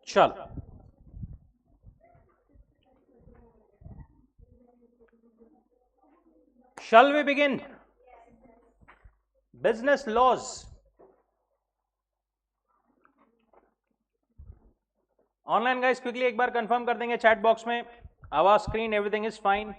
चलो, shall we begin? Business laws. Online guys quickly एक बार कंफर्म कर देंगे चैट बॉक्स में, आवाज स्क्रीन एवरीथिंग इज फाइन.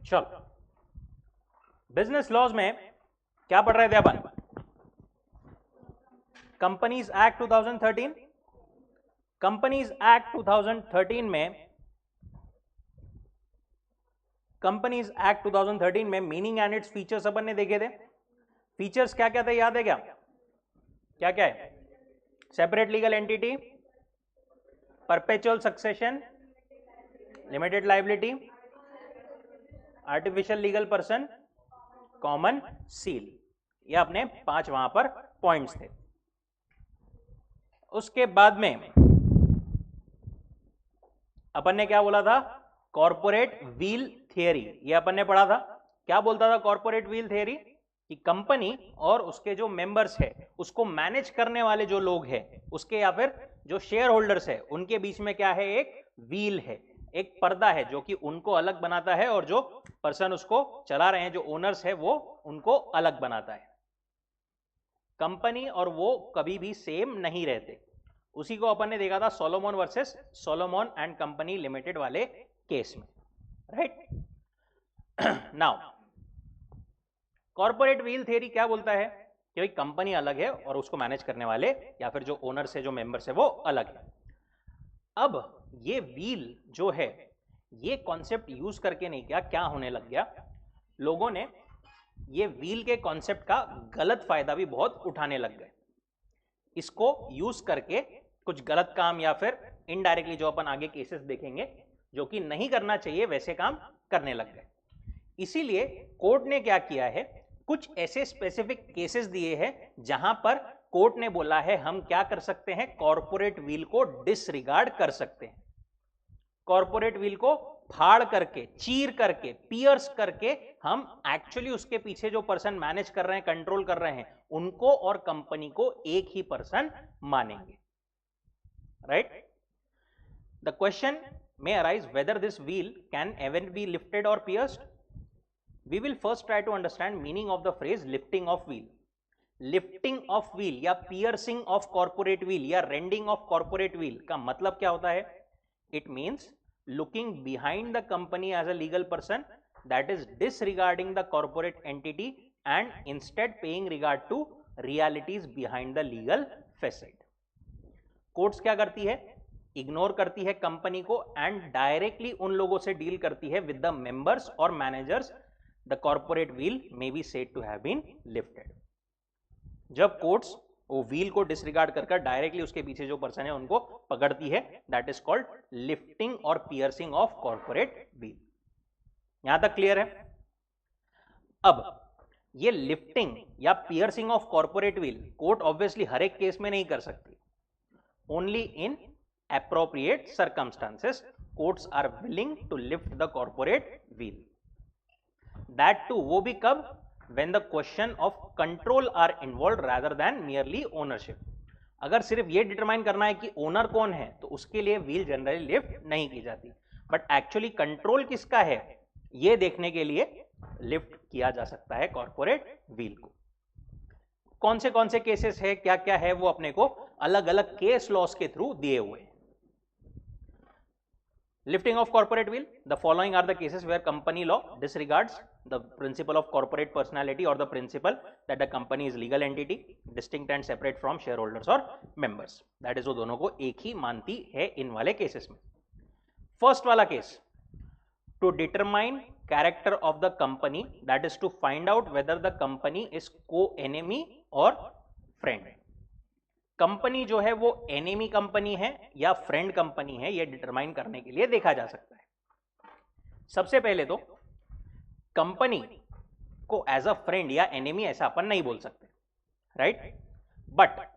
चलो, बिजनेस लॉज में क्या पढ़ रहे थे अपन? Companies act 2013. कंपनीज एक्ट 2013 में, कंपनीज एक्ट 2013 में मीनिंग एंड इट्स फीचर्स अपन ने देखे थे. फीचर्स क्या क्या थे, याद है क्या? क्या क्या है? Separate legal entity, perpetual succession, limited liability, artificial legal person, common seal. ये अपने 5 वहां पर पॉइंट्स थे. उसके बाद में अपन ने क्या बोला था? Corporate wheel theory. ये अपन ने पढ़ा था. क्या बोलता था कॉर्पोरेट व्हील थियरी? कि कंपनी और उसके जो मेंबर्स है, उसको मैनेज करने वाले जो लोग हैं, उसके या फिर जो शेयर होल्डर्स है, उनके बीच में क्या है? एक व्हील है, एक पर्दा है जो कि उनको अलग बनाता है, और जो पर्सन उसको चला रहे हैं, जो ओनर्स है, वो उनको अलग बनाता है. कंपनी और वो कभी भी सेम नहीं रहते. उसी को अपन ने देखा था Solomon versus Solomon and company limited वाले केस में, right? Now corporate wheel theory क्या बोलता है? कि भाई कंपनी अलग है और उसको मैनेज करने वाले या फिर जो ओनर्स है, जो मेंबर्स है, वो अलग है. अब ये व्हील जो है, ये कॉन्सेप्ट यूज करके नहीं, क्या होने लग गया, लोगों ने ये व्हील के कॉन्सेप्ट का गलत फायदा भी बहुत उठाने लग गए. इसको यूज करके कुछ गलत काम, या फिर इनडायरेक्टली जो अपन आगे केसेस देखेंगे, जो कि नहीं करना चाहिए, वैसे काम करने लग गए. इसीलिए कोर्ट ने क्या किया है? कुछ ऐसे स्पेसिफिक केसेस दिए हैं जहां पर कोर्ट ने बोला है हम क्या कर सकते हैं? कॉर्पोरेट व्हील को डिसरिगार्ड कर सकते हैं. कॉर्पोरेट व्हील को फाड़ करके, चीर करके, पियर्स करके हम एक्चुअली उसके पीछे जो पर्सन मैनेज कर रहे हैं, कंट्रोल कर रहे हैं, उनको और कंपनी को एक ही पर्सन मानेंगे, right? The question may arise whether this wheel can ever be lifted or pierced. We will first try to understand meaning of the phrase lifting of wheel. Lifting of wheel या piercing of corporate wheel या rending of corporate wheel का मतलब क्या होता है? It means looking behind the company as a legal person, that is disregarding the corporate entity and instead paying regard to realities behind the legal facade. Courts क्या करती है? Ignore करती है कंपनी को एंड डायरेक्टली उन लोगों से deal करती है विद द मेंबर्स और managers. The corporate veil may be said to have been lifted. जब कोर्ट्स वो व्हील को डिसरिगार्ड कर डायरेक्टली उसके पीछे जो पर्सन है उनको पकड़ती है, दैट इज कॉल्ड लिफ्टिंग और पियर्सिंग ऑफ कॉर्पोरेट व्हील. यहां तक क्लियर है? अब ये लिफ्टिंग या piercing of corporate veil court obviously हर एक केस में नहीं कर सकती. Only in appropriate circumstances courts are willing to lift the corporate wheel. That too वो भी कब? when the question of control are involved rather than merely ownership. अगर सिर्फ ये डिटरमाइन करना है कि ओनर कौन है, तो उसके लिए व्हील जनरली लिफ्ट नहीं की जाती. बट एक्चुअली कंट्रोल किसका है, ये देखने के लिए लिफ्ट किया जा सकता है कॉर्पोरेट व्हील को. कौन से केसेस है, क्या क्या है, वो अपने को अलग अलग केस लॉस के थ्रू दिए हुए. Lifting of corporate wheel, the following are the cases where company law disregards the principle of corporate personality or the principle that the company is legal entity distinct and separate from shareholders or members. That is वो दोनों को एक ही मानती है इन वाले cases में. First वाला case, to determine character of the company, that is to find out whether the company is co-enemy or friend. Company जो है वो एनिमी कंपनी है या फ्रेंड कंपनी है, ये डिटरमाइन करने के लिए देखा जा सकता है। सबसे पहले तो कंपनी को एज अ फ्रेंड या एनिमी ऐसा अपन नहीं बोल सकते, राइट? बट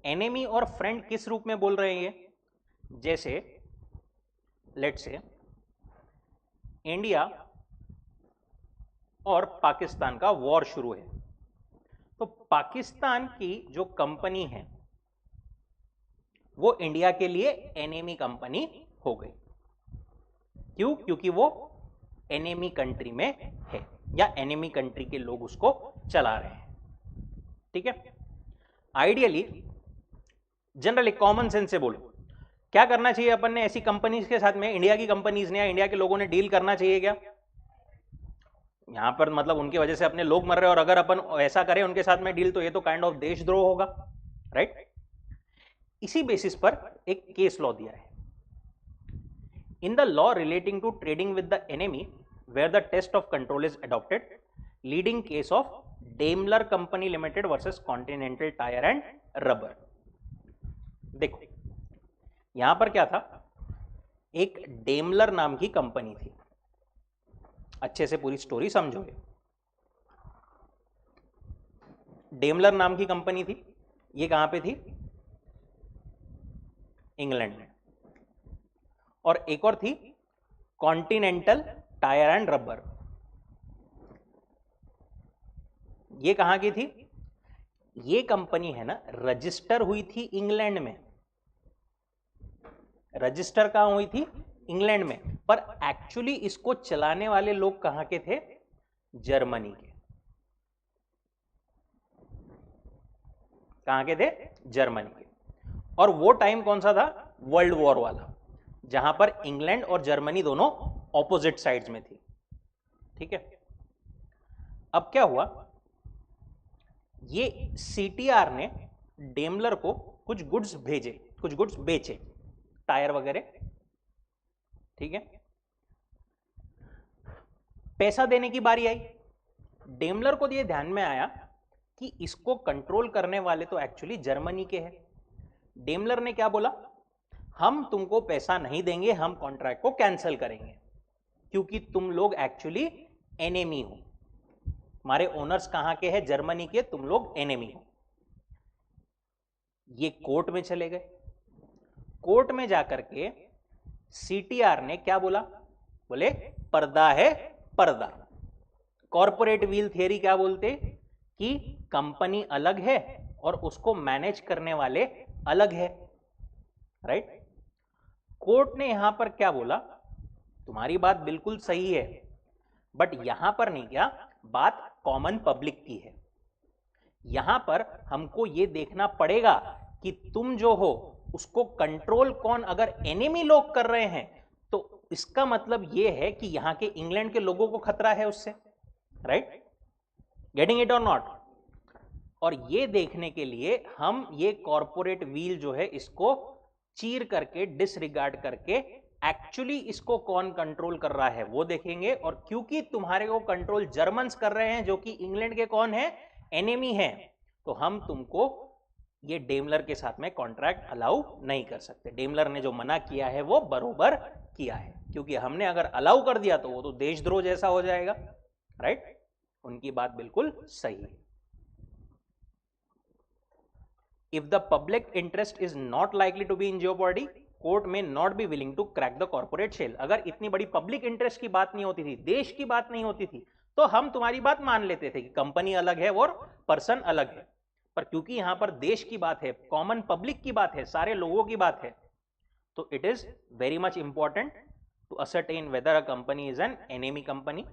एनिमी और फ्रेंड किस रूप में बोल रहे हैं? जैसे लेट्स से इंडिया और पाकिस्तान का वॉर शुरू है, तो पाकिस्तान की जो कंपनी है वो इंडिया के लिए एनिमी कंपनी हो गई। क्यों? क्योंकि वो एनिमी कंट्री में है या एनिमी कंट्री के लोग उसको चला रहे हैं, ठीक है? आइडियली जनरली कॉमन सेंस से बोलो, क्या करना चाहिए अपन ने ऐसी कंपनीज के साथ में? इंडिया की कंपनीज ने या इंडिया के लोगों ने डील करना चाहिए क्या? यहां पर मतलब उनकी वजह से अपने लोग मर रहे हैं, और अगर अपन ऐसा करें उनके साथ में डील तो ये तो काइंड ऑफ देशद्रोह होगा, राइट? इसी बेसिस पर एक केस लॉ दिया है। In the law relating to trading with the enemy where the test of control is adopted, leading case of Daimler company limited versus continental tyre and rubber. देखो यहां पर क्या था, एक डेमलर नाम की कंपनी थी, अच्छे से पूरी स्टोरी समझोगे। डेमलर नाम की कंपनी थी, ये कहां पे थी? इंग्लैंड में। और एक और थी कॉन्टिनेंटल टायर एंड रबर, ये कहां की थी? ये कंपनी है ना, रजिस्टर हुई थी इंग्लैंड में। रजिस्टर कहां हुई थी? इंग्लैंड में। पर एक्चुअली इसको चलाने वाले लोग कहां के थे? जर्मनी के। कहां के थे? जर्मनी के। और वो टाइम कौन सा था? वर्ल्ड वॉर वाला, जहां पर इंग्लैंड और जर्मनी दोनों ऑपोजिट साइड्स में थी, ठीक है? अब क्या हुआ, ये सीटीआर ने डेमलर को कुछ गुड्स भेजे, कुछ गुड्स बेचे, टायर वगैरह, ठीक है? पैसा देने की बारी आई। डेमलर को ये ध्यान में आया कि इसको कंट्रोल करने वाले तो एक्चुअली जर्मनी के हैं। डेमलर ने क्या बोला, हम तुमको पैसा नहीं देंगे, हम कॉन्ट्रैक्ट को कैंसिल करेंगे, क्योंकि तुम लोग एक्चुअली एनिमी हो। हमारे ओनर्स कहां के हैं? जर्मनी के, तुम लोग एनिमी हो। ये कोर्ट में चले गए। कोर्ट में जाकर के सीटीआर ने क्या बोला? बोले पर्दा है पर्दा। कॉर्पोरेट व्हील थियरी क्या बोलते? कि कंपनी अलग है और उसको मैनेज करने वाले अलग है, राइट? कोर्ट ने यहां पर क्या बोला, तुम्हारी बात बिल्कुल सही है, बट यहां पर नहीं, क्या बात कॉमन पब्लिक की है। यहां पर हमको यह देखना पड़ेगा कि तुम जो हो उसको कंट्रोल कौन, अगर एनिमी लोग कर रहे हैं तो इसका मतलब यह है कि यहां के इंग्लैंड के लोगों को खतरा है उससे, राइट? गेटिंग इट और नॉट? और ये देखने के लिए हम ये कॉर्पोरेट व्हील जो है इसको चीर करके, डिसरिगार्ड करके एक्चुअली इसको कौन कंट्रोल कर रहा है वो देखेंगे। और क्योंकि तुम्हारे को कंट्रोल जर्मन्स कर रहे हैं जो कि इंग्लैंड के कौन है? एनिमी है, तो हम तुमको ये डेमलर के साथ में कॉन्ट्रैक्ट अलाउ नहीं कर सकते। डेमलर ने जो मना किया है वो बरोबर किया है, क्योंकि हमने अगर अलाउ कर दिया तो वो तो देशद्रोह जैसा हो जाएगा, राइट? उनकी बात बिल्कुल सही है। If the public interest is not likely to be in jeopardy, court may not be willing to crack the corporate shell। अगर इतनी बड़ी पब्लिक इंटरेस्ट की बात नहीं होती थी, देश की बात नहीं होती थी, तो हम तुम्हारी बात मान लेते थे कि कंपनी अलग है और पर्सन अलग है। पर क्योंकि यहां पर देश की बात है, कॉमन पब्लिक की बात है, सारे लोगों की बात है, तो it is very much important to ascertain whether a company is an enemy company.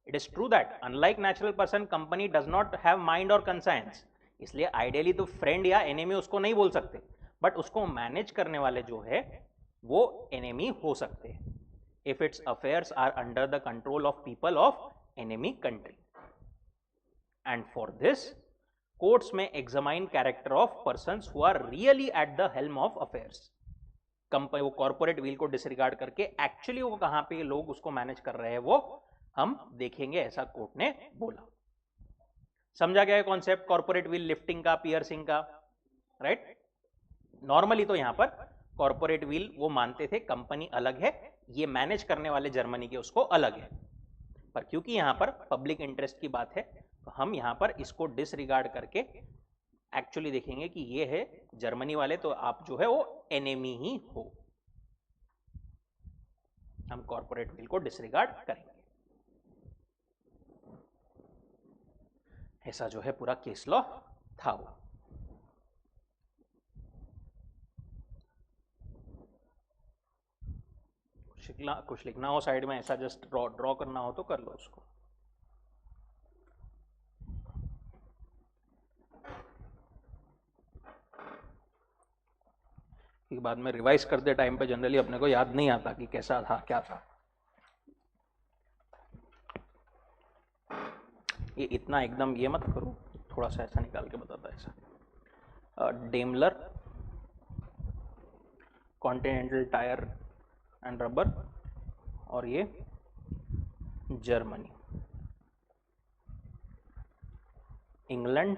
It is true that unlike natural person, company does not have mind or conscience. इसलिए आइडियली तो फ्रेंड या एनिमी उसको नहीं बोल सकते, but उसको manage करने वाले जो है वो एनिमी हो सकते हैं if its affairs are under the control of people of enemy country. And for this courts में examine character of persons who are really at the helm of affairs. Company वो कॉर्पोरेट व्हील को disregard करके actually वो कहां पे लोग उसको manage कर रहे हैं वो हम देखेंगे, ऐसा कोर्ट ने बोला। समझा गया कॉन्सेप्ट कॉर्पोरेट व्हील लिफ्टिंग का, पियर्सिंग का? राइट। नॉर्मली तो यहां पर कॉर्पोरेट व्हील वो मानते थे कंपनी अलग है, ये मैनेज करने वाले जर्मनी के उसको अलग है, पर क्योंकि यहां पर पब्लिक इंटरेस्ट की बात है तो हम यहां पर इसको डिसरिगार्ड करके एक्चुअली देखेंगे कि ये है जर्मनी वाले, तो आप जो है वो एनिमी ही हो, हम कॉर्पोरेट व्हील को डिसरिगार्ड करेंगे। ऐसा जो है पूरा केस लॉ था वो। कुछ लिखना हो साइड में, ऐसा जस्ट ड्रॉ करना हो तो कर लो उसको। कि बाद में रिवाइज करते टाइम पे जनरली अपने को याद नहीं आता कि कैसा था क्या था। ये इतना एकदम ये मत करो, थोड़ा सा ऐसा निकाल के बताता है ऐसा। Daimler, continental tyre and rubber, और ये जर्मनी, इंग्लैंड,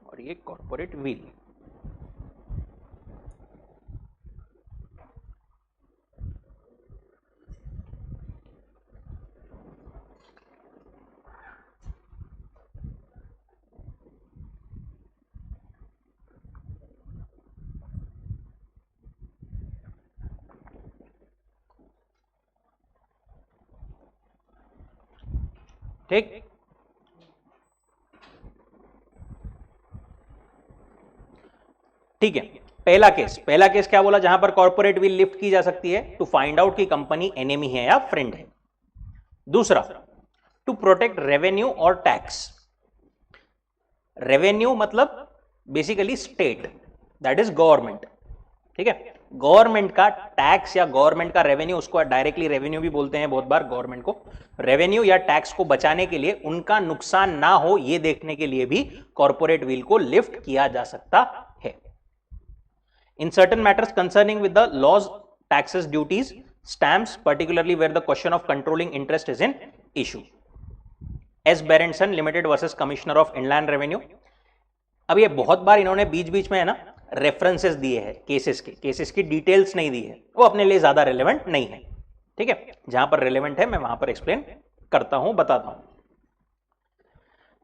और ये कॉर्पोरेट व्हील। ठीक, ठीक है। पहला केस क्या बोला, जहां पर कॉर्पोरेट व्हील लिफ्ट की जा सकती है टू फाइंड आउट कि कंपनी एनिमी है या फ्रेंड है। दूसरा, टू प्रोटेक्ट रेवेन्यू और टैक्स। रेवेन्यू मतलब basically state, that is government, ठीक है। गवर्नमेंट का टैक्स या गवर्नमेंट का रेवेन्यू, उसको डायरेक्टली रेवेन्यू भी बोलते हैं बहुत बार गवर्नमेंट को, रेवेन्यू या टैक्स को बचाने के लिए, उनका नुकसान ना हो ये देखने के लिए भी कॉर्पोरेट व्हील को लिफ्ट किया जा सकता है। In certain matters concerning with the laws, taxes, duties, stamps, particularly where the question of controlling interest is in issue. S Berendsen limited versus commissioner of inland revenue. अब ये बहुत बार इन्होंने बीच बीच में है ना रेफरेंसेस दिए हैं केसेस की डिटेल्स नहीं दी है, वो अपने लिए ज्यादा रिलेवेंट नहीं है, ठीक है। जहां पर रिलेवेंट है मैं वहां पर एक्सप्लेन करता हूं, बताता हूं।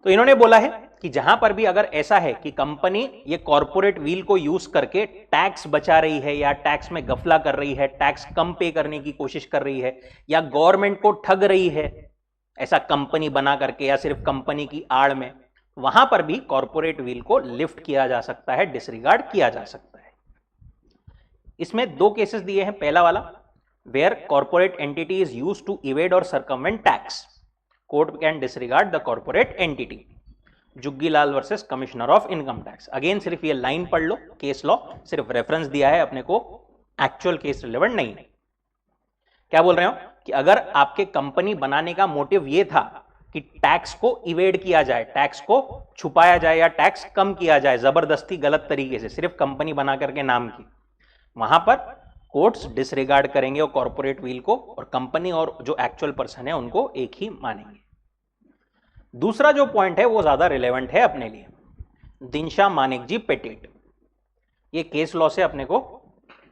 तो इन्होंने बोला है कि जहां पर भी अगर ऐसा है कि कंपनी ये कॉर्पोरेट व्हील को यूज करके टैक्स बचा रही है या टैक्स में गफला कर रही है, टैक्स कम पे करने की कोशिश कर रही है, या गवर्नमेंट को ठग रही है ऐसा कंपनी बना करके या सिर्फ कंपनी की आड़ में, वहां पर भी कॉर्पोरेट व्हील को लिफ्ट किया जा सकता है, डिसरिगार्ड किया जा सकता है। इसमें दो केसेस दिए हैं। पहला वाला, where corporate entity is used to evade और circumvent tax, court can disregard the corporate entity. Juggilal versus commissioner of income tax. Again सिर्फ ये लाइन पढ़ लो, केस लॉ सिर्फ रेफरेंस दिया है अपने को, एक्चुअल केस रिलेवेंट नहीं है। क्या बोल रहे हो कि अगर आपके कंपनी बनाने का मोटिव ये था कि टैक्स को इवेड किया जाए, टैक्स को छुपाया जाए या टैक्स कम किया जाए जबरदस्ती गलत तरीके से, सिर्फ कंपनी बना करके नाम की, वहां पर कोर्ट्स डिसरिगार्ड करेंगे और कॉर्पोरेट व्हील को, और कंपनी और जो एक्चुअल पर्सन है उनको एक ही मानेंगे। दूसरा जो पॉइंट है वो ज्यादा रिलेवेंट है अपने लिए, दिनशा मानेकजी पेटेट। ये केस लॉ से अपने को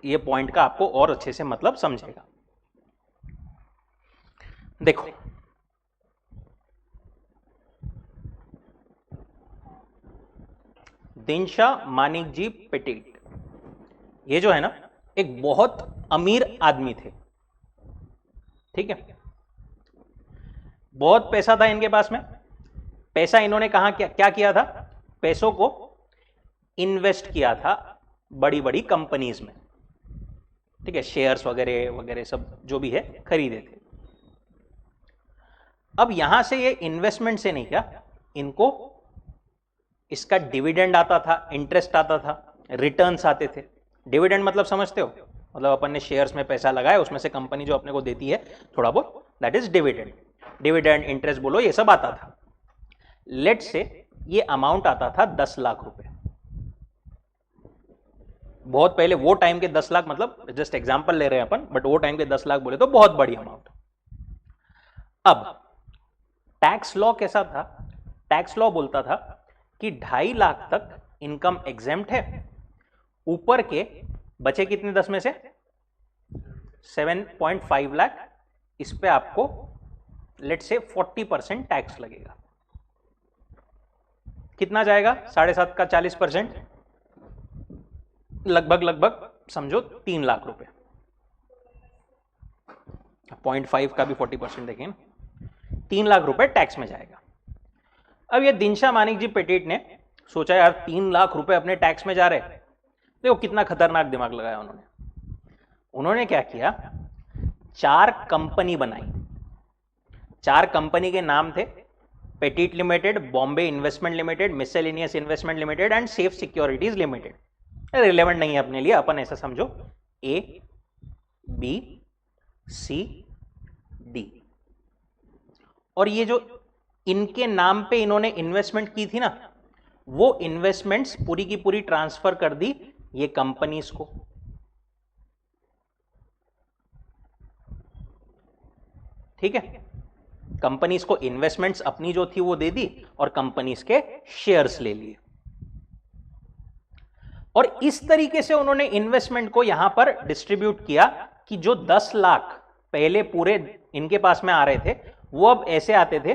ये पॉइंट का आपको और अच्छे से मतलब समझेगा। देखो, दिनशा मानेकजी पेटेट ये जो है ना एक बहुत अमीर आदमी थे, ठीक है। बहुत पैसा था इनके पास में। पैसा इन्होंने कहा क्या किया था, पैसों को इन्वेस्ट किया था बड़ी बड़ी कंपनीज में, ठीक है। शेयर्स वगैरह वगैरह सब जो भी है खरीदे थे। अब यहां से ये इन्वेस्टमेंट से नहीं, क्या इनको इसका डिविडेंड आता था, इंटरेस्ट आता था, रिटर्न्स आते थे। डिविडेंड मतलब समझते हो, मतलब अपन ने शेयर्स में पैसा लगाया, उसमें से कंपनी जो अपने को देती है थोड़ा बहुत, that is dividend. Dividend, interest बोलो, ये सब आता था। लेट से ये अमाउंट आता था 10 लाख रुपए। बहुत पहले वो टाइम के 10 लाख, मतलब जस्ट एग्जांपल ले रहे हैं अपन, बट वो टाइम के 10 लाख बोले तो बहुत बड़ी अमाउंट। अब टैक्स लॉ कैसा था टैक्स लॉ बोलता था कि 2.5 लाख तक इनकम एग्जेम्प्ट है, ऊपर के बचे कितने 10 में से 7.5 लाख, इस पे आपको लेट से 40% टैक्स लगेगा। कितना जाएगा 7.5 का 40%, लगभग समझो 3 लाख रुपए। 0.5 का भी 40% देखें, 3 लाख रुपए टैक्स में जाएगा। अब ये दिनशा मानिक जी पेटेट ने सोचा यार 3 लाख रुपए अपने टैक्स में जा रहे, देखो कितना खतरनाक दिमाग लगाया उन्होंने क्या किया, 4 कंपनी बनाई। 4 कंपनी के नाम थे petit limited, Bombay investment limited, miscellaneous investment limited and safe securities limited. Relevant नहीं है अपने लिए, अपन ऐसा समझो A, B, C, D। और ये जो इनके नाम पे इन्होंने इन्वेस्टमेंट की थी ना, वो इन्वेस्टमेंट्स पूरी की पूरी ट्रांसफर कर दी ये कंपनीज को। ठीक है, कंपनीज को इन्वेस्टमेंट्स अपनी जो थी वो दे दी और कंपनीज के शेयर्स ले लिए। और इस तरीके से उन्होंने इन्वेस्टमेंट को यहां पर डिस्ट्रीब्यूट किया कि जो 10 लाख पहले पूरे इनके पास में आ रहे थे, वो अब ऐसे आते थे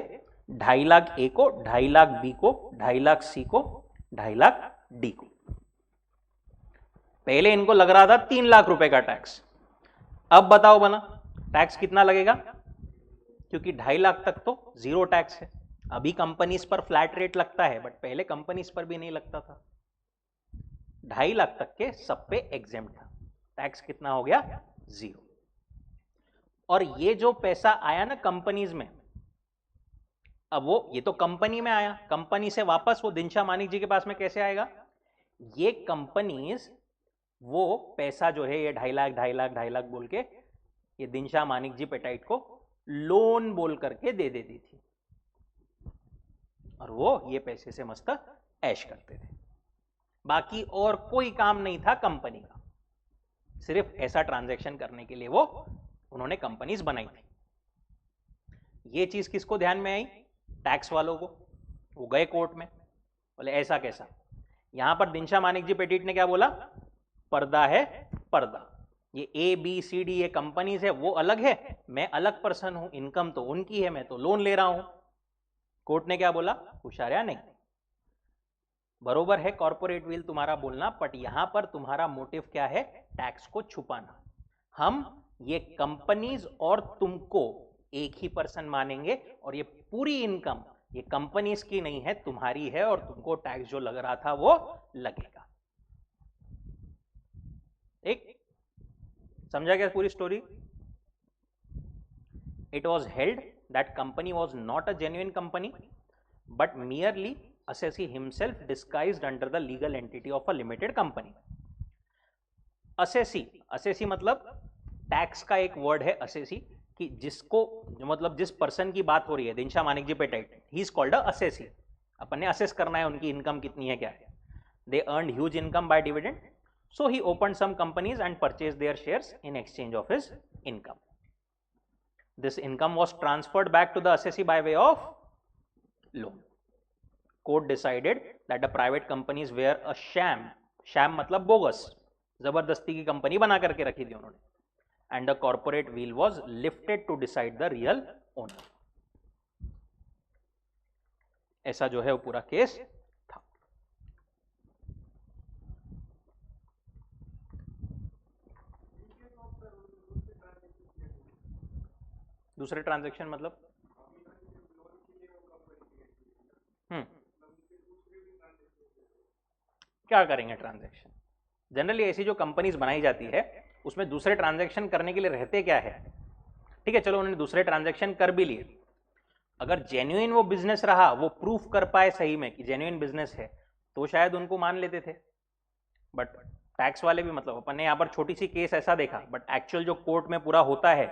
2.5 लाख ए को, 2.5 लाख बी को, 2.5 लाख सी को, 2.5 लाख डी को। पहले इनको लग रहा था 3 लाख रुपए का टैक्स, अब बताओ बना टैक्स कितना लगेगा, क्योंकि 2.5 लाख तक तो जीरो टैक्स है। अभी कंपनीज पर फ्लैट रेट लगता है, बट पहले कंपनीज पर भी नहीं लगता था। 2.5 लाख तक के सब पे एग्जेम्प्ट था, टैक्स कितना हो गया, जीरो। और ये जो पैसा आया ना कंपनीज में, अब वो ये तो कंपनी में आया, कंपनी से वापस वो दिनशा मानिक जी के पास में कैसे आएगा, ये कंपनीज वो पैसा जो है ये 2.5 लाख 2.5 लाख 2.5 लाख बोल के ये दिनशा मानिक जी पेटाइट को लोन बोल करके दे देती थी, और वो ये पैसे से मस्त ऐश करते थे। बाकी और कोई काम नहीं था कंपनी का, सिर्फ ऐसा ट्रांजैक्शन करने के लिए वो उन्होंने कंपनीज बनाई थी। ये चीज किसको ध्यान में आई, टैक्स वालों को। वो गए कोर्ट में, बोले ऐसा कैसा। यहां पर दिनशा मानिक जी पेटिट ने क्या बोला, पर्दा है पर्दा, ये ए बी सी डी ये कंपनीज है वो अलग है, मैं अलग पर्सन हूं, इनकम तो उनकी है, मैं तो लोन ले रहा हूं। कोर्ट ने क्या बोला, होशियार नहीं, बरोबर है कॉर्पोरेट विल तुम्हारा बोलना, बट यहां पर तुम्हारा मोटिव क्या है, टैक्स को छुपाना। हम ये कंपनीज और तुमको एक ही पर्सन मानेंगे, और ये पूरी इनकम ये कंपनीज की नहीं है, तुम्हारी है, और तुमको टैक्स जो लग रहा था वो लगेगा। एक समझा क्या पूरी story. It was held that company was not a genuine company but merely assessee himself disguised under the legal entity of a limited company। assessee मतलब टैक्स का एक वर्ड है assessee, कि जिसको मतलब जिस पर्सन की बात हो रही है Dinshaw Maneck ji Petit, he is called a assessee। अपन ने असेस करना है उनकी इनकम कितनी है क्या है। They earned huge income by dividend, so he opened some companies and purchase their shares in exchange of his income. This income was transferred back to the assessee by way of loan। Court decided that the private companies were a sham मतलब bogus, जबरदस्ती की company बना करके रखी थी उन्होंने, and the corporate veil was lifted to decide the real owner. ऐसा जो है वो पूरा केस था। दूसरे ट्रांजैक्शन मतलब क्या करेंगे ट्रांजैक्शन, जनरली ऐसी जो कंपनीज बनाई जाती है उसमें दूसरे ट्रांजैक्शन करने के लिए रहते क्या है। ठीक है, चलो उन्होंने दूसरे ट्रांजैक्शन कर भी लिए, अगर जेन्युइन वो बिजनेस रहा, वो प्रूफ कर पाए सही में कि जेन्युइन बिजनेस है, तो शायद उनको मान लेते थे। बट टैक्स वाले भी मतलब अपन ने यहाँ पर छोटी सी केस ऐसा देखा, बट एक्चुअल जो कोर्ट में पूरा होता है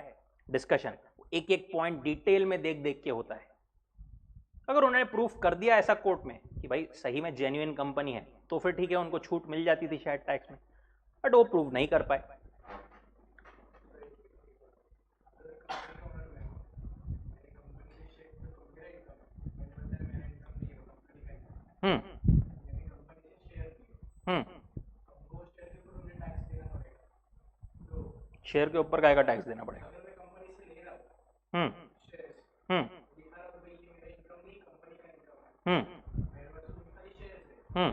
डिस्कशन, एक एक पॉइंट डिटेल में देख देख के होता है। अगर उन्होंने प्रूफ कर दिया ऐसा कोर्ट में कि भाई सही में जेन्युइन कंपनी है, तो फिर ठीक है, उनको छूट मिल जाती थी शायद टैक्स में, बट वो प्रूव नहीं कर पाए। हम्म हम्म शेयर के ऊपर काय का टैक्स देना पड़ेगा? हम्म हम्म हम्म हम्म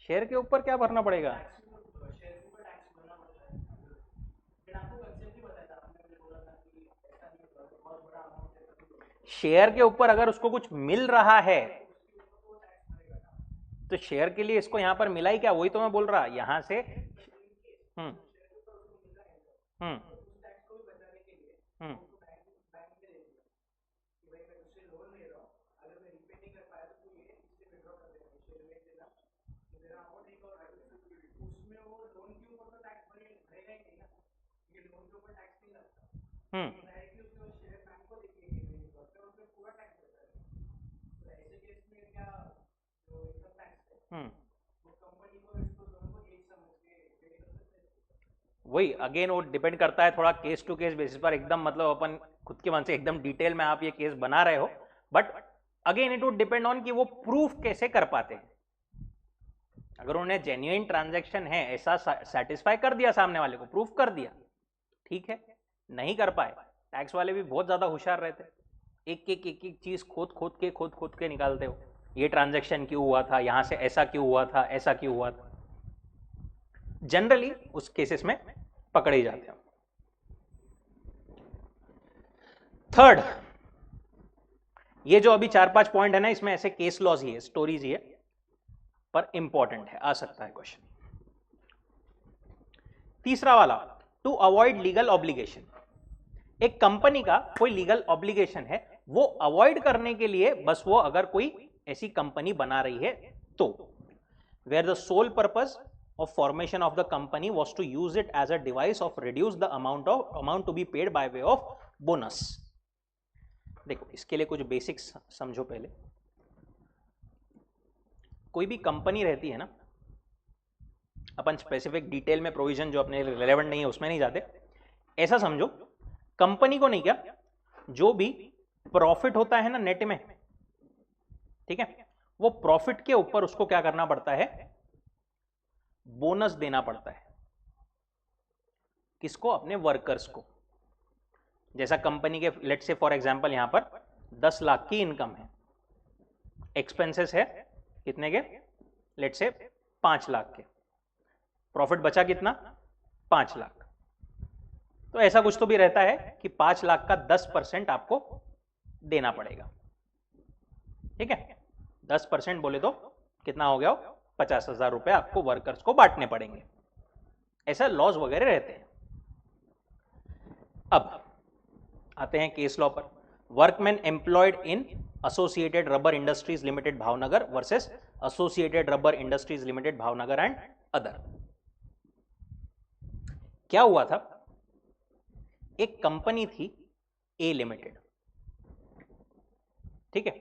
शेयर के ऊपर क्या भरना पड़ेगा? शेयर के ऊपर अगर उसको कुछ मिल रहा है तो शेयर के लिए इसको यहां पर मिला ही क्या, वही तो मैं बोल रहा यहां से। हम्म हम्म हम्म हम्म हम्म वही अगेन वो डिपेंड करता है थोड़ा केस टू केस बेसिस पर, एकदम मतलब अपन खुद के मन से एकदम डिटेल में आप ये केस बना रहे हो, but again it would depend on कि वो प्रूफ कैसे कर पाते हैं। अगर उन्हें जेन्युइन ट्रांजैक्शन है ऐसा सेटिस्फाई कर दिया, सामने वाले को प्रूफ कर दिया, ठीक है। नहीं कर पाए, टैक्स वाले भी बहुत ज्यादा होशियार रहते, एक एक चीज खोद खोद के निकालते हो, ये ट्रांजैक्शन क्यों हुआ था, यहां से ऐसा क्यों हुआ था, ऐसा क्यों हुआ था, जनरली उस केसेस में पकड़े जाते हैं। थर्ड, ये जो अभी 4-5 पॉइंट है ना, इसमें ऐसे केस लॉज ही है, स्टोरीज ही है, पर इंपॉर्टेंट है, आ सकता है क्वेश्चन। तीसरा वाला, टू अवॉइड लीगल ऑब्लिगेशन। एक कंपनी का कोई लीगल ऑब्लिगेशन है, वो अवॉइड करने के लिए बस वो अगर कोई ऐसी कंपनी बना रही है तो, where the sole purpose of formation of the company was to use it as a device of reduce the amount to be paid by way of bonus। देखो इसके लिए कुछ बेसिक्स समझो पहले। कोई भी कंपनी रहती है ना, अपन स्पेसिफिक डिटेल में प्रोविजन जो अपने रिलेवेंट नहीं है उसमें नहीं जाते, ऐसा समझो कंपनी को नहीं, क्या जो भी प्रॉफिट होता है ना नेट में, ठीक है, वो प्रॉफिट के ऊपर उसको क्या करना पड़ता है, बोनस देना पड़ता है। किसको? अपने वर्कर्स को। जैसा कंपनी के लेट से फॉर एग्जांपल यहां पर 10 लाख की इनकम है, एक्सपेंसेस है कितने के, लेट से 5 लाख के, प्रॉफिट बचा कितना, 5 लाख। तो ऐसा कुछ तो भी रहता है कि 5 लाख का 10% आपको देना पड़ेगा, ठीक है। 10% बोले तो कितना हो गया, 50,000 रुपए आपको वर्कर्स को बांटने पड़ेंगे। ऐसा लॉज वगैरह रहते हैं। अब आते हैं केस लॉ पर। Workman employed in associated rubber industries limited Bhavnagar versus associated rubber industries limited Bhavnagar and other. क्या हुआ था, एक कंपनी थी ए लिमिटेड, ठीक है,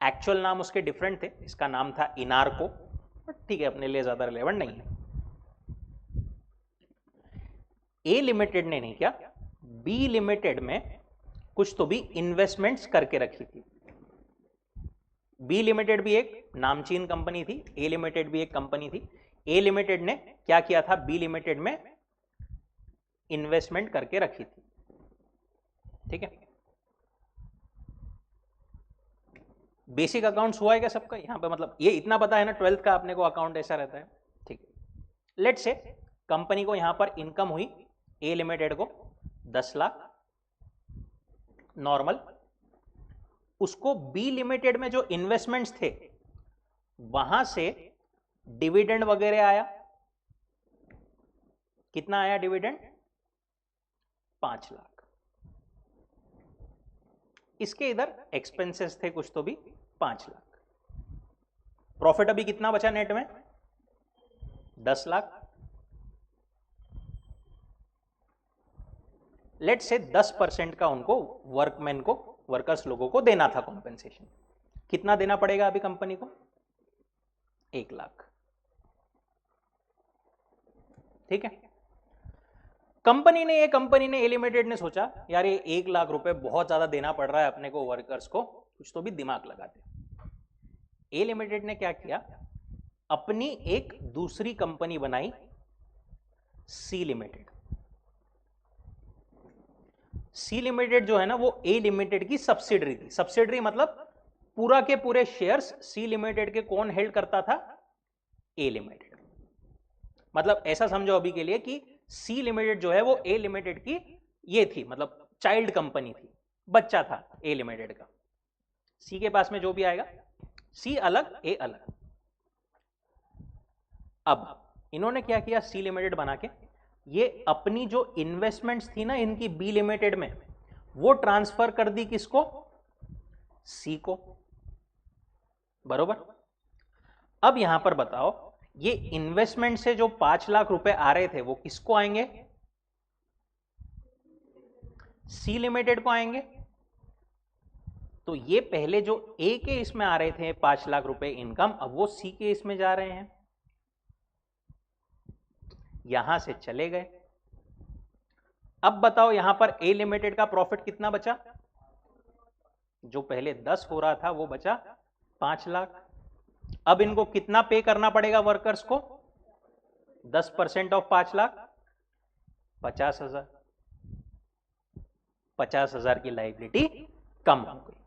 एक्चुअल नाम उसके डिफरेंट थे, इसका नाम था इनारको, ठीक है, अपने लिए ज्यादा रिलेवेंट नहीं है। ए लिमिटेड ने नहीं किया, बी लिमिटेड में कुछ तो भी इन्वेस्टमेंट्स करके रखी थी। बी लिमिटेड भी एक नामचीन कंपनी थी, ए लिमिटेड भी एक कंपनी थी। ए लिमिटेड ने क्या किया था, बी लिमिटेड में इन्वेस्टमेंट करके रखी थी, ठीक है। बेसिक अकाउंट्स हुआ है क्या सबका यहां पे, मतलब ये इतना पता है ना 12th का अपने को अकाउंट ऐसा रहता है, ठीक है। लेट से कंपनी को यहां पर इनकम हुई ए लिमिटेड को 10 लाख नॉर्मल, उसको बी लिमिटेड में जो इन्वेस्टमेंट्स थे वहां से डिविडेंड वगैरह आया, कितना आया डिविडेंड, 5 लाख। इसके इधर एक्सपेंसेस थे कुछ तो भी 5 लाख। प्रॉफिट अभी कितना बचा नेट में, 10 लाख। लेट से 10% का उनको वर्कमैन को, वर्कर्स लोगों को देना था कॉम्पेंसेशन। कितना देना पड़ेगा अभी कंपनी को, 1 लाख, ठीक है। कंपनी ने ए लिमिटेड ने सोचा यार ये 1 लाख रुपए बहुत ज्यादा देना पड़ रहा है अपने को वर्कर्स को, कुछ तो भी दिमाग लगाते। ए लिमिटेड ने क्या किया, अपनी एक दूसरी कंपनी बनाई, सी लिमिटेड। सी लिमिटेड जो है ना वो ए लिमिटेड की सब्सिडरी थी। सब्सिडरी मतलब पूरा के पूरे शेयर्स सी लिमिटेड के कौन हेल्ड करता था, ए लिमिटेड। मतलब ऐसा समझो अभी के लिए कि सी लिमिटेड जो है वो ए लिमिटेड की ये थी, मतलब चाइल्ड कंपनी थी, बच्चा था ए लिमिटेड का। सी के पास में जो भी आएगा, सी अलग ए अलग। अब इन्होंने क्या किया, सी लिमिटेड बना के ये अपनी जो इन्वेस्टमेंट्स थी ना इनकी बी लिमिटेड में, वो ट्रांसफर कर दी किसको, सी को। बरोबर। अब यहां पर बताओ ये इन्वेस्टमेंट से जो 5 लाख रुपए आ रहे थे वो किसको आएंगे, सी लिमिटेड को आएंगे। तो ये पहले जो ए के इसमें आ रहे थे 5 लाख रुपए इनकम, अब वो सी के इसमें जा रहे हैं, यहां से चले गए। अब बताओ यहां पर ए लिमिटेड का प्रॉफिट कितना बचा, जो पहले 10 हो रहा था वो बचा 5 लाख। अब इनको कितना पे करना पड़ेगा वर्कर्स को, 10% ऑफ 5 लाख, 50,000। 50,000 की लायबिलिटी कम हो गई।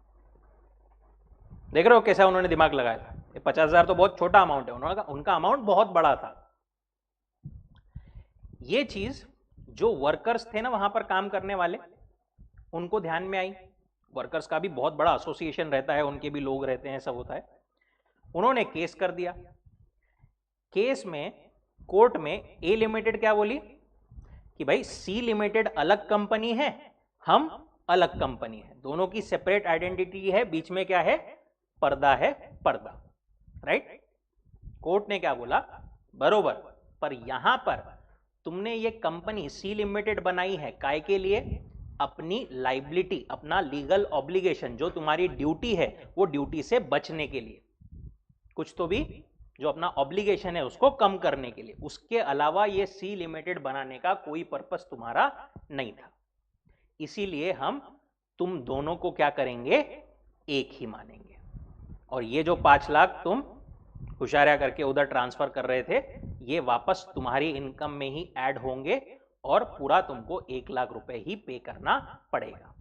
देख रहे हो कैसा उन्होंने दिमाग लगाया था। ये 50,000 तो बहुत छोटा अमाउंट है, उन्होंने उनका अमाउंट बहुत बड़ा था। ये चीज जो वर्कर्स थे ना वहां पर काम करने वाले, उनको ध्यान में आई। वर्कर्स का भी बहुत बड़ा एसोसिएशन रहता है, उनके भी लोग रहते हैं, सब होता है। उन्होंने केस कर दिया। केस में कोर्ट में ए लिमिटेड क्या बोली कि भाई सी लिमिटेड अलग कंपनी है, हम अलग कंपनी है, दोनों की सेपरेट आइडेंटिटी है, बीच में क्या है, पर्दा है, पर्दा। राइट। कोर्ट ने क्या बोला, बरोबर। पर यहां पर तुमने ये कंपनी सी लिमिटेड बनाई है काय के लिए, अपनी लाइबिलिटी, अपना लीगल ऑब्लिगेशन, जो तुम्हारी ड्यूटी है वो ड्यूटी से बचने के लिए, कुछ तो भी जो अपना ऑब्लिगेशन है उसको कम करने के लिए। उसके अलावा ये सी लिमिटेड बनाने का कोई पर्पस तुम्हारा नहीं था। इसीलिए हम तुम दोनों को क्या करेंगे, एक ही मानेंगे। और ये जो 5 लाख तुम हुशारिया करके उधर ट्रांसफर कर रहे थे, ये वापस तुम्हारी इनकम में ही ऐड होंगे और पूरा तुमको 1 लाख रुपए ही पे करना पड़ेगा।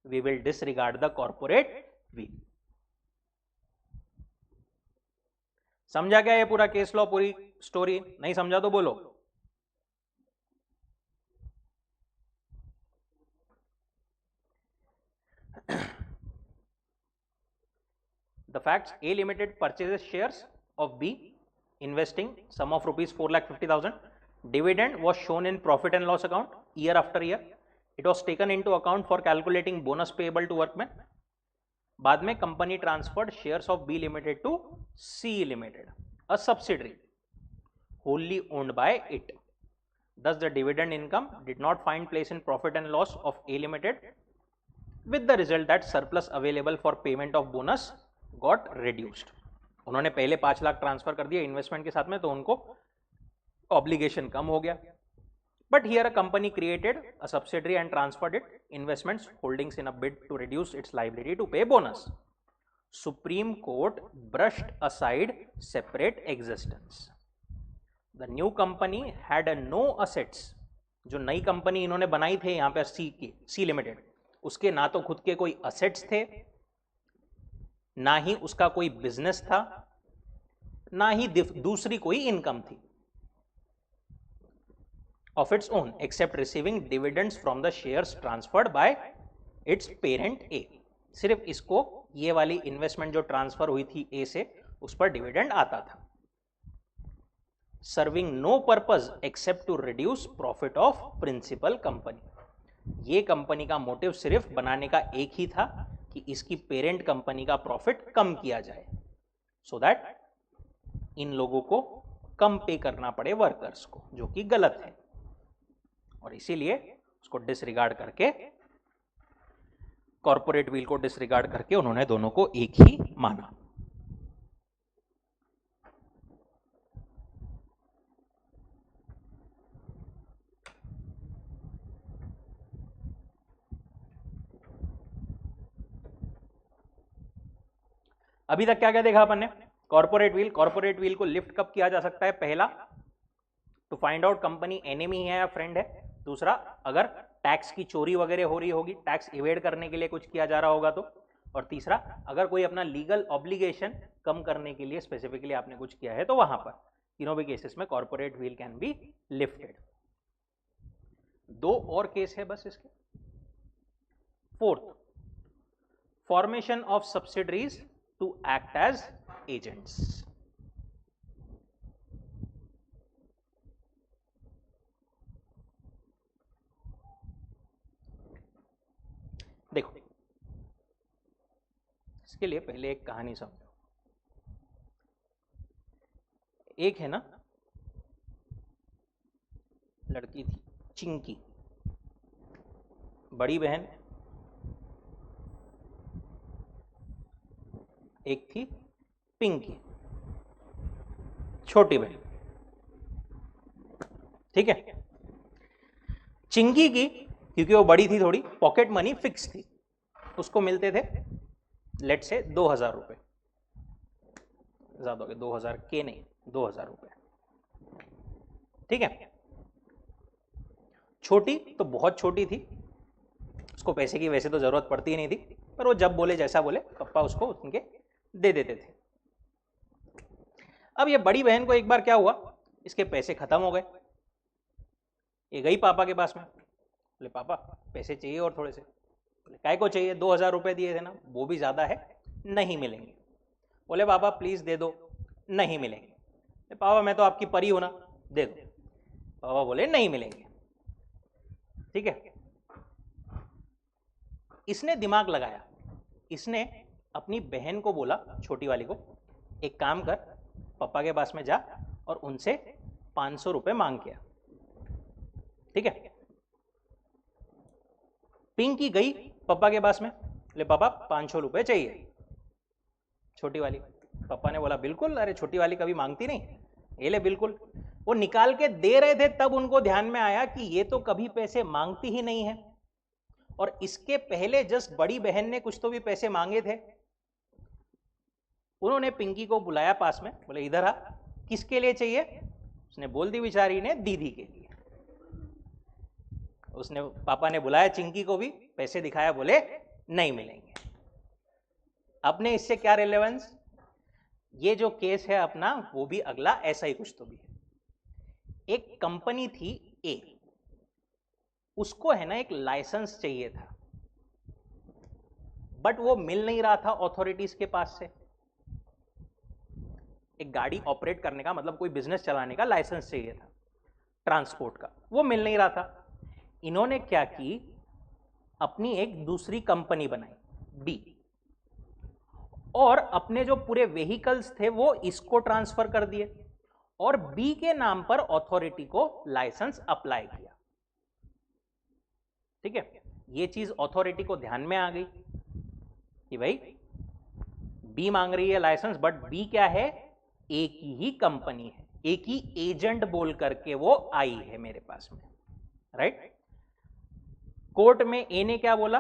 We will disregard the corporate veil. समझा क्या ये पूरा केस लॉ, पूरी स्टोरी? नहीं समझा तो बोलो। The facts: A Limited purchases shares of B, investing sum of rupees 4,50,000. Dividend was shown in profit and loss account year after year. It was taken into account for calculating bonus payable to workmen. बाद में company transferred shares of B limited to C limited, a subsidiary wholly owned by it. Thus the dividend income did not find place in profit and loss of A Limited, with the result that surplus available for payment of bonus got reduced. उन्होंने पहले 5 lakh transfer कर दिया investment के साथ में, तो उनको obligation कम हो गया। But here a company created a subsidiary and transferred it investments holdings in a bid to reduce its liability to pay bonus. Supreme Court brushed aside separate existence. The new company had a no assets. जो नई company इन्होंने बनाई थे यहाँ पे सी limited, उसके ना तो खुद के कोई असेट्स थे, ना ही उसका कोई बिजनेस था, ना ही दूसरी कोई इनकम थी of its own except receiving dividends from the shares transferred by its parent A. सिर्फ इसको ये वाली इन्वेस्टमेंट जो ट्रांसफर हुई थी ए से, उस पर डिविडेंड आता था। Serving no purpose except to reduce profit of principal company. ये कंपनी का मोटिव सिर्फ बनाने का एक ही था कि इसकी पेरेंट कंपनी का प्रॉफिट कम किया जाए, सो दैट इन लोगों को कम पे करना पड़े वर्कर्स को, जो कि गलत है। और इसीलिए उसको डिसरिगार्ड करके, कॉर्पोरेट व्हील को डिसरिगार्ड करके उन्होंने दोनों को एक ही माना। अभी तक क्या क्या देखा अपन ने? कॉर्पोरेट व्हील, कॉर्पोरेट व्हील को लिफ्ट कब किया जा सकता है? पहला, to find out company enemy है या फ्रेंड है। दूसरा, अगर टैक्स की चोरी वगैरह हो रही होगी, टैक्स इवेड करने के लिए कुछ किया जा रहा होगा तो। और तीसरा, अगर कोई अपना लीगल ऑब्लिगेशन कम करने के लिए स्पेसिफिकली आपने कुछ किया है तो वहां पर। तीनों भी केसेस में corporate veil can be lifted. दो और केस है बस इसके। Fourth, formation of subsidiaries to act as agents. देखो, इसके लिए पहले एक कहानी समझो। एक है ना, लड़की थी चिंकी, बड़ी बहन, एक थी पिंकी, छोटी बहन। ठीक है। चिंकी की, क्योंकि वो बड़ी थी थोड़ी, पॉकेट मनी फिक्स थी, उसको मिलते थे लेट से 2000 रुपए, ज्यादा हो गए 2000 के नहीं, 2000 रुपए। ठीक है। छोटी तो बहुत छोटी थी, उसको पैसे की वैसे तो जरूरत पड़ती ही नहीं थी, पर वो जब बोले जैसा बोले पापा उसको उनके दे देते थे। अब ये बड़ी बहन को एक बार क्या हुआ, इसके पैसे खत्म हो गए। ये गई पापा के पास में, बोले पापा पैसे चाहिए और थोड़े से। बोले काय को चाहिए, 2000 रुपए दिए थे ना, वो भी ज्यादा है, नहीं मिलेंगे। बोले पापा प्लीज दे दो, नहीं मिलेंगे। पापा मैं तो आपकी परी हूं ना, दे दो। पापा बोले नहीं मिलेंगे। ठीक है। इसने दिमाग लगाया, इसने अपनी बहन को बोला, छोटी वाली को, एक काम कर, पापा के पास में जा और उनसे 500 रुपए मांग के आ। ठीक है। पिंकी गई पापा के पास में, ले पापा 500 रुपए चाहिए। छोटी वाली, पापा ने बोला बिल्कुल, अरे छोटी वाली कभी मांगती नहीं, ये ले बिल्कुल। वो निकाल के दे रहे थे, तब उनको ध्यान में आया कि ये तो कभी पैसे मांगती ही नहीं है, और इसके पहले जस्ट बड़ी बहन ने कुछ तो भी पैसे मांगे थे। उन्होंने पिंकी को बुलाया पास में, बोले इधर आ, किसके लिए चाहिए? उसने बोल दी बेचारी ने, दीदी के लिए। उसने, पापा ने बुलाया चिंकी को भी, पैसे दिखाया, बोले नहीं मिलेंगे। अपने इससे क्या रिलेवेंस? ये जो केस है अपना, वो भी अगला ऐसा ही कुछ तो भी है। एक कंपनी थी ए, उसको है ना एक लाइसेंस चाहिए था, बट वो मिल नहीं रहा था ऑथोरिटीज के पास से। एक गाड़ी ऑपरेट करने का, मतलब कोई बिजनेस चलाने का लाइसेंस चाहिए था, ट्रांसपोर्ट का, वो मिल नहीं रहा था। इन्होंने क्या की, अपनी एक दूसरी कंपनी बनाई बी, और अपने जो पूरे व्हीकल्स थे वो इसको ट्रांसफर कर दिए, और बी के नाम पर अथॉरिटी को लाइसेंस अप्लाई किया। ठीक है। ये चीज अथॉरिटी को ध्यान में आ गई कि भाई बी मांग रही है लाइसेंस, बट बी क्या है, ए की ही कंपनी है, ए की एजेंट बोल करके वो आई है मेरे पास में, राइट। कोर्ट में ए ने क्या बोला,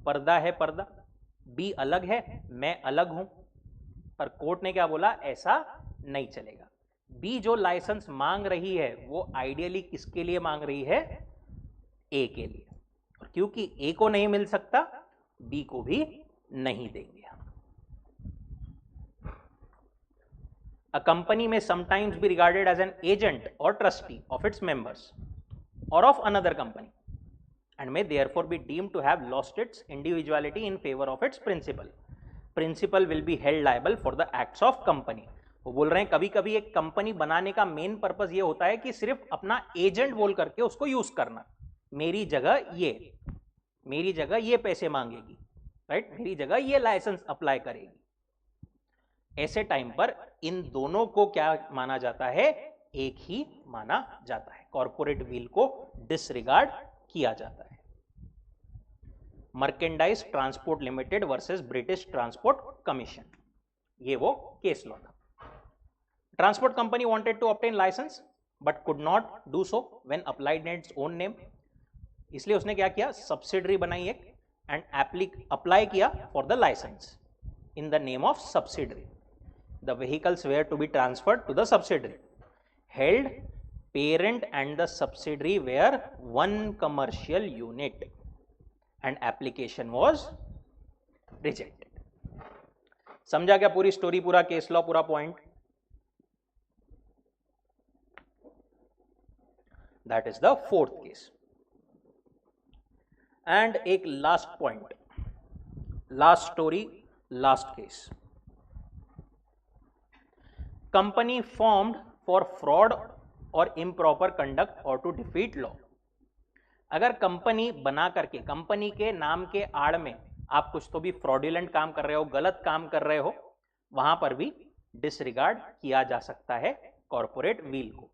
पर्दा है पर्दा, बी अलग है, मैं अलग हूं। पर कोर्ट ने क्या बोला, ऐसा नहीं चलेगा। बी जो लाइसेंस मांग रही है वो आइडियली किसके लिए मांग रही है, ए के लिए, और क्योंकि ए को नहीं मिल सकता, बी को भी नहीं देंगे। A company may sometimes be regarded as an agent or trustee of its members or of another company, and may therefore be deemed to have lost its individuality in favor of its principal. Principal will be held liable for the acts of company. वो बोल रहे हैं कभी कभी एक company बनाने का main purpose ये होता है कि सिर्फ अपना एजेंट बोल करके उसको यूज करना, मेरी जगह ये पैसे मांगेगी, राइट, मेरी जगह ये लाइसेंस अप्लाई करेगी। ऐसे टाइम पर इन दोनों को क्या माना जाता है, एक ही माना जाता है, कॉर्पोरेट व्हील को डिसरिगार्ड किया जाता है। Merchandise transport limited versus British transport commission, ये वो केस लॉ था। Transport company wanted to obtain licence but could not do so when applied in its own name, इसलिए उसने क्या किया, सब्सिडरी बनाई एक, एंड अप्लाई किया for the licence. in the name of subsidiary. The vehicles were to be transferred to the subsidiary. Held, parent and the subsidiary were one commercial unit and application was rejected. समझा क्या पूरी story, पूरा case law, पूरा point? That is the fourth case. And एक last point, last story, last case. Company formed for fraud or improper conduct or to defeat law. अगर company बना करके, company के नाम के आड़ में आप कुछ तो भी फ्रॉडुलेंट काम कर रहे हो, गलत काम कर रहे हो, वहां पर भी डिसरिगार्ड किया जा सकता है कॉर्पोरेट वील को.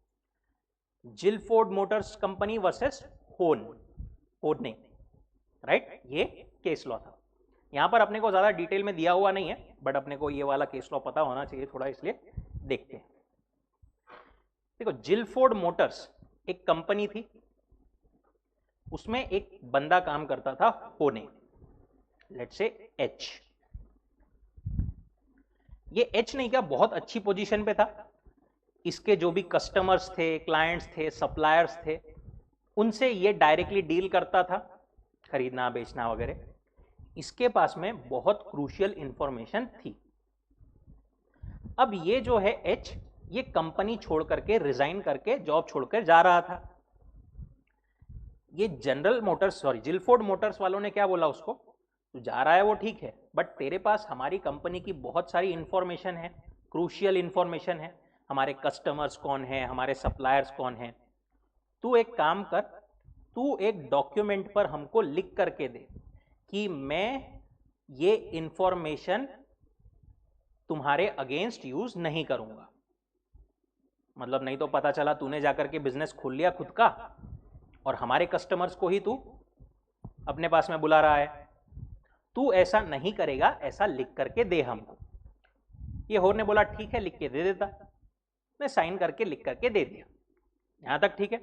जिलफोर्ड मोटर्स कंपनी वर्सेस होर्ने, राइट, ये केस लॉ था. यहां पर अपने को ज्यादा डिटेल में दिया हुआ नहीं है, बट अपने को ये वाला केस लॉ पता होना चाहिए थोड़ा, इसलिए देखते हैं. देखो, जिलफोर्ड मोटर्स एक कंपनी थी, उसमें एक बंदा काम करता था होने, लेट्स से एच. ये एच नहीं क्या, बहुत अच्छी पोजीशन पे था. इसके जो भी कस्टमर्स थे, क्लाइंट्स थे, सप्लायर्स थे, उनसे ये डायरेक्टली डील करता था, खरीदना बेचना वगैरह. इसके पास में बहुत क्रूशियल इंफॉर्मेशन थी. अब ये जो है एच, ये कंपनी छोड़ करके, रिजाइन करके, जॉब छोड़कर जा रहा था. ये जनरल मोटर्स, सॉरी, जिलफोर्ड मोटर्स वालों ने क्या बोला उसको, तू जा रहा है वो ठीक है, बट तेरे पास हमारी कंपनी की बहुत सारी इंफॉर्मेशन है, क्रूशियल इंफॉर्मेशन है, हमारे कस्टमर्स कौन है, हमारे सप्लायर्स कौन है. तू एक काम कर, तू एक डॉक्यूमेंट पर हमको लिख करके दे कि मैं ये इंफॉर्मेशन तुम्हारे अगेंस्ट यूज नहीं करूंगा. मतलब नहीं तो पता चला तूने जाकर के बिजनेस खोल लिया खुद का और हमारे कस्टमर्स को ही तू अपने पास में बुला रहा है. तू ऐसा नहीं करेगा, ऐसा लिख करके दे हमको. ये होर ने बोला ठीक है, लिख के दे देता. मैं साइन करके लिख करके दे दिया. यहां तक ठीक है.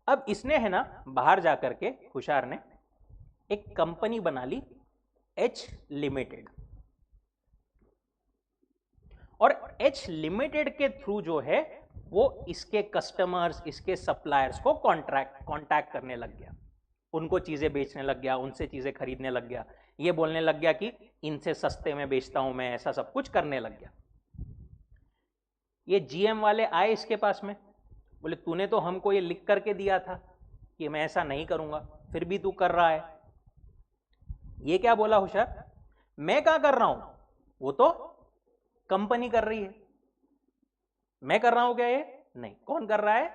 अब इसने है ना बाहर जाकर के, खुशार ने एक कंपनी बना ली, एच लिमिटेड. और एच लिमिटेड के थ्रू जो है वो इसके कस्टमर्स, इसके सप्लायर्स को कांटेक्ट करने लग गया, उनको चीजें बेचने लग गया, उनसे चीजें खरीदने लग गया. ये बोलने लग गया कि इनसे सस्ते में बेचता हूं मैं, ऐसा सब कुछ करने लग गया. ये जीएम वाले आए इसके पास में, बोले तूने तो हमको ये लिख करके दिया था कि मैं ऐसा नहीं करूंगा, फिर भी तू कर रहा है. ये क्या बोला होशियार, मैं क्या कर रहा हूं, वो तो कंपनी कर रही है. मैं कर रहा हूं क्या? ये नहीं. कौन कर रहा है?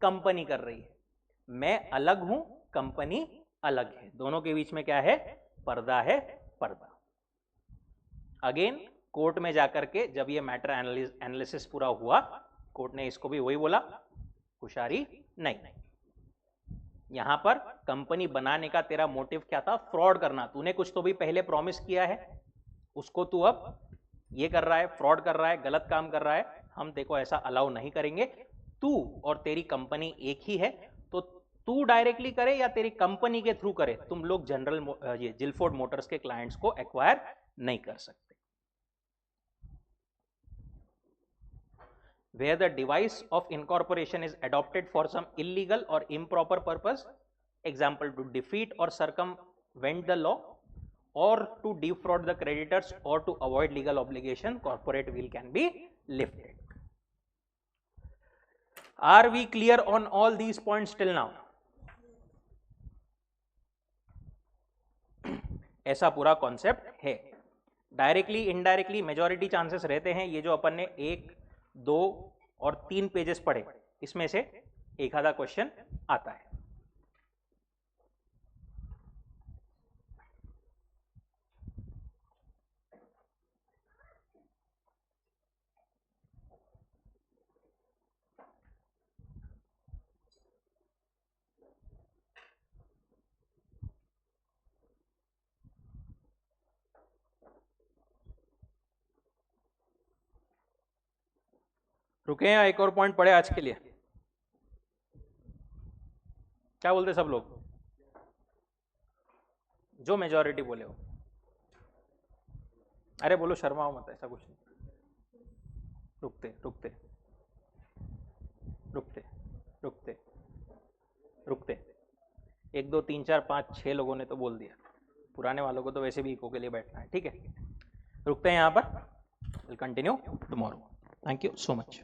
कंपनी कर रही है. मैं अलग हूं, कंपनी अलग है. दोनों के बीच में क्या है? पर्दा है, पर्दा. अगेन कोर्ट में जाकर के जब ये मैटर एनालिसिस पूरा हुआ, कोर्ट ने इसको भी वही बोला, होशियारी नहीं. यहां पर कंपनी बनाने का तेरा मोटिव क्या था? फ्रॉड करना. तूने कुछ तो भी पहले प्रॉमिस किया है, उसको तू अब ये कर रहा है, फ्रॉड कर रहा है, गलत काम कर रहा है. हम देखो ऐसा अलाउ नहीं करेंगे. तू और तेरी कंपनी एक ही है, तो तू डायरेक्टली करे या तेरी कंपनी के थ्रू करे, तुम लोग जनरल ये जिलफोर्ड मोटर्स के क्लाइंट्स को एक्वायर नहीं कर सकते. Where the device of incorporation is adopted for some illegal or improper purpose, example to defeat or circumvent the law, or to defraud the creditors, or to avoid legal obligation, corporate will can be lifted. Are we clear on all these points till now? ऐसा पूरा concept है. Directly, indirectly, majority chances रहते हैं. ये जो अपन ने 1, 2 और 3 pages पढ़े, इसमें से एक आधा क्वेश्चन आता है. रुके हैं, एक और पॉइंट पढ़े आज के लिए? क्या बोलते सब लोग? जो मेजॉरिटी बोले हो. अरे बोलो शर्माओ मत, ऐसा कुछ नहीं। रुकते रुकते रुकते रुकते रुकते, 1 2 3 4 5 6 लोगों ने तो बोल दिया, पुराने वालों को तो वैसे भी इको के लिए बैठना है, ठीक है। रुकते हैं यहाँ पर, will continue tomorrow. Thank you so much.